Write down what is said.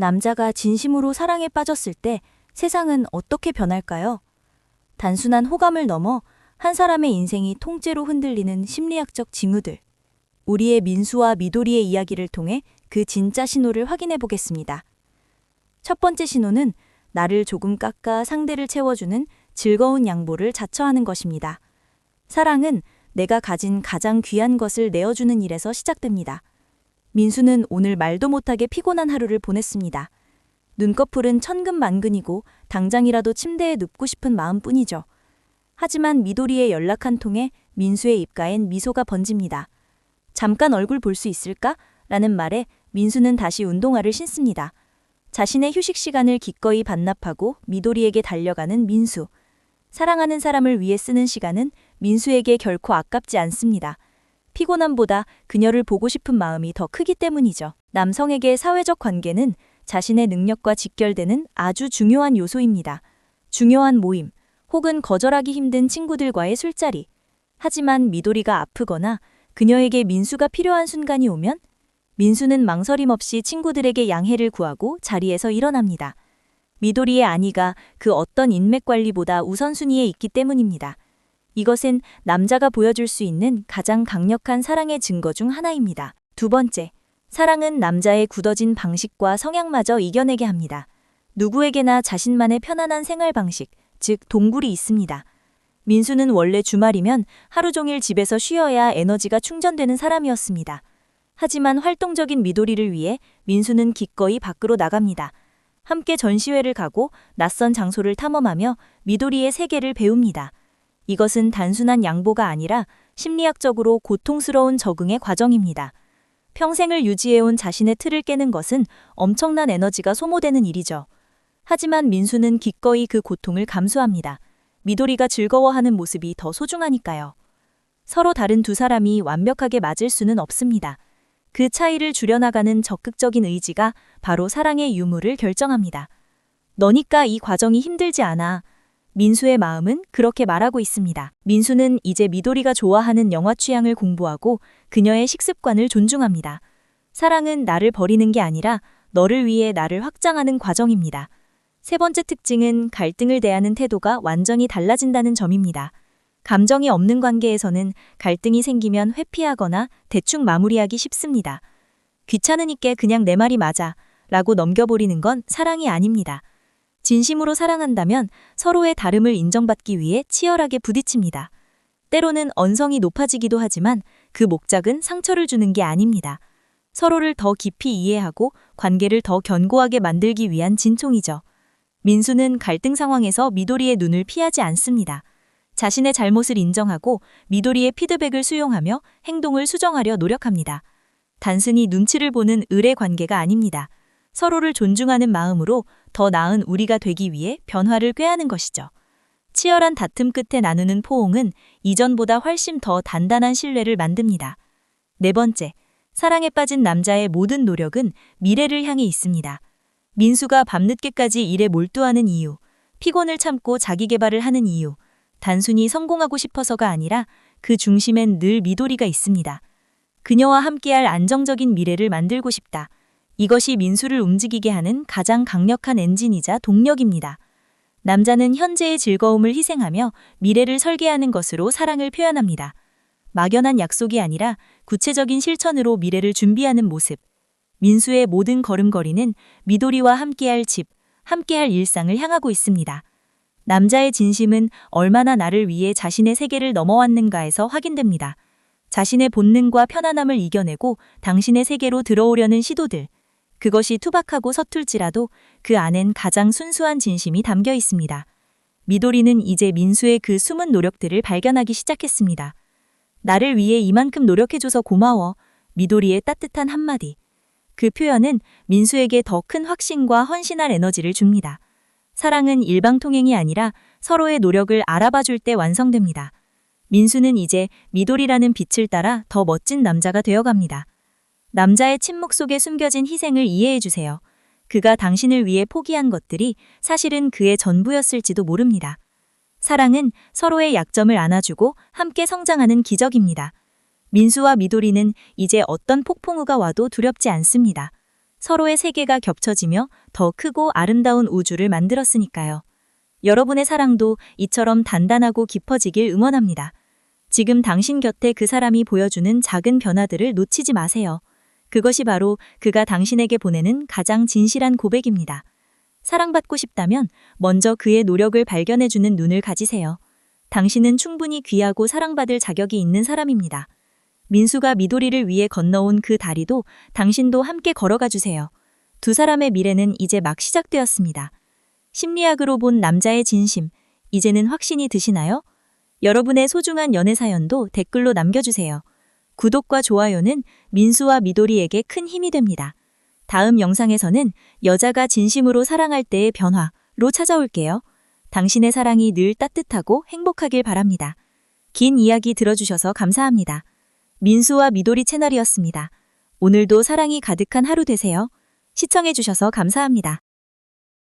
남자가 진심으로 사랑에 빠졌을 때 세상은 어떻게 변할까요? 단순한 호감을 넘어 한 사람의 인생이 통째로 흔들리는 심리학적 징후들. 우리의 민수와 미도리의 이야기를 통해 그 진짜 신호를 확인해 보겠습니다. 첫 번째 신호는 나를 조금 깎아 상대를 채워주는 즐거운 양보를 자처하는 것입니다. 사랑은 내가 가진 가장 귀한 것을 내어주는 일에서 시작됩니다. 민수는 오늘 말도 못하게 피곤한 하루를 보냈습니다. 눈꺼풀은 천근만근이고 당장이라도 침대에 눕고 싶은 마음뿐이죠. 하지만 미도리의 연락 한 통에 민수의 입가엔 미소가 번집니다. 잠깐 얼굴 볼 수 있을까? 라는 말에 민수는 다시 운동화를 신습니다. 자신의 휴식 시간을 기꺼이 반납하고 미도리에게 달려가는 민수. 사랑하는 사람을 위해 쓰는 시간은 민수에게 결코 아깝지 않습니다. 피곤함보다 그녀를 보고 싶은 마음이 더 크기 때문이죠. 남성에게 사회적 관계는 자신의 능력과 직결되는 아주 중요한 요소입니다. 중요한 모임, 혹은 거절하기 힘든 친구들과의 술자리. 하지만 미도리가 아프거나 그녀에게 민수가 필요한 순간이 오면 민수는 망설임 없이 친구들에게 양해를 구하고 자리에서 일어납니다. 미도리의 안위가 그 어떤 인맥 관리보다 우선순위에 있기 때문입니다. 이것은 남자가 보여줄 수 있는 가장 강력한 사랑의 증거 중 하나입니다. 두 번째, 사랑은 남자의 굳어진 방식과 성향마저 이겨내게 합니다. 누구에게나 자신만의 편안한 생활 방식, 즉 동굴이 있습니다. 민수는 원래 주말이면 하루 종일 집에서 쉬어야 에너지가 충전되는 사람이었습니다. 하지만 활동적인 미도리를 위해 민수는 기꺼이 밖으로 나갑니다. 함께 전시회를 가고 낯선 장소를 탐험하며 미도리의 세계를 배웁니다. 이것은 단순한 양보가 아니라 심리학적으로 고통스러운 적응의 과정입니다. 평생을 유지해온 자신의 틀을 깨는 것은 엄청난 에너지가 소모되는 일이죠. 하지만 민수는 기꺼이 그 고통을 감수합니다. 미도리가 즐거워하는 모습이 더 소중하니까요. 서로 다른 두 사람이 완벽하게 맞을 수는 없습니다. 그 차이를 줄여나가는 적극적인 의지가 바로 사랑의 유무를 결정합니다. 너니까 이 과정이 힘들지 않아. 민수의 마음은 그렇게 말하고 있습니다. 민수는 이제 미도리가 좋아하는 영화 취향을 공부하고 그녀의 식습관을 존중합니다. 사랑은 나를 버리는 게 아니라 너를 위해 나를 확장하는 과정입니다. 세 번째 특징은 갈등을 대하는 태도가 완전히 달라진다는 점입니다. 감정이 없는 관계에서는 갈등이 생기면 회피하거나 대충 마무리하기 쉽습니다. 귀찮으니까 그냥 내 말이 맞아 라고 넘겨버리는 건 사랑이 아닙니다. 진심으로 사랑한다면 서로의 다름을 인정받기 위해 치열하게 부딪힙니다. 때로는 언성이 높아지기도 하지만 그 목적은 상처를 주는 게 아닙니다. 서로를 더 깊이 이해하고 관계를 더 견고하게 만들기 위한 진통이죠. 민수는 갈등 상황에서 미도리의 눈을 피하지 않습니다. 자신의 잘못을 인정하고 미도리의 피드백을 수용하며 행동을 수정하려 노력합니다. 단순히 눈치를 보는 의뢰 관계가 아닙니다. 서로를 존중하는 마음으로 더 나은 우리가 되기 위해 변화를 꾀하는 것이죠. 치열한 다툼 끝에 나누는 포옹은 이전보다 훨씬 더 단단한 신뢰를 만듭니다. 네 번째, 사랑에 빠진 남자의 모든 노력은 미래를 향해 있습니다. 민수가 밤늦게까지 일에 몰두하는 이유, 피곤을 참고 자기 개발을 하는 이유, 단순히 성공하고 싶어서가 아니라 그 중심엔 늘 미도리가 있습니다. 그녀와 함께할 안정적인 미래를 만들고 싶다. 이것이 민수를 움직이게 하는 가장 강력한 엔진이자 동력입니다. 남자는 현재의 즐거움을 희생하며 미래를 설계하는 것으로 사랑을 표현합니다. 막연한 약속이 아니라 구체적인 실천으로 미래를 준비하는 모습. 민수의 모든 걸음걸이는 미도리와 함께할 집, 함께할 일상을 향하고 있습니다. 남자의 진심은 얼마나 나를 위해 자신의 세계를 넘어왔는가에서 확인됩니다. 자신의 본능과 편안함을 이겨내고 당신의 세계로 들어오려는 시도들. 그것이 투박하고 서툴지라도 그 안엔 가장 순수한 진심이 담겨 있습니다. 미도리는 이제 민수의 그 숨은 노력들을 발견하기 시작했습니다. 나를 위해 이만큼 노력해줘서 고마워. 미도리의 따뜻한 한마디. 그 표현은 민수에게 더 큰 확신과 헌신할 에너지를 줍니다. 사랑은 일방통행이 아니라 서로의 노력을 알아봐줄 때 완성됩니다. 민수는 이제 미도리라는 빛을 따라 더 멋진 남자가 되어갑니다. 남자의 침묵 속에 숨겨진 희생을 이해해주세요. 그가 당신을 위해 포기한 것들이 사실은 그의 전부였을지도 모릅니다. 사랑은 서로의 약점을 안아주고 함께 성장하는 기적입니다. 민수와 미도리는 이제 어떤 폭풍우가 와도 두렵지 않습니다. 서로의 세계가 겹쳐지며 더 크고 아름다운 우주를 만들었으니까요. 여러분의 사랑도 이처럼 단단하고 깊어지길 응원합니다. 지금 당신 곁에 그 사람이 보여주는 작은 변화들을 놓치지 마세요. 그것이 바로 그가 당신에게 보내는 가장 진실한 고백입니다. 사랑받고 싶다면 먼저 그의 노력을 발견해주는 눈을 가지세요. 당신은 충분히 귀하고 사랑받을 자격이 있는 사람입니다. 민수가 미도리를 위해 건너온 그 다리도 당신도 함께 걸어가 주세요. 두 사람의 미래는 이제 막 시작되었습니다. 심리학으로 본 남자의 진심, 이제는 확신이 드시나요? 여러분의 소중한 연애 사연도 댓글로 남겨주세요. 구독과 좋아요는 민수와 미도리에게 큰 힘이 됩니다. 다음 영상에서는 여자가 진심으로 사랑할 때의 변화로 찾아올게요. 당신의 사랑이 늘 따뜻하고 행복하길 바랍니다. 긴 이야기 들어주셔서 감사합니다. 민수와 미도리 채널이었습니다. 오늘도 사랑이 가득한 하루 되세요. 시청해주셔서 감사합니다.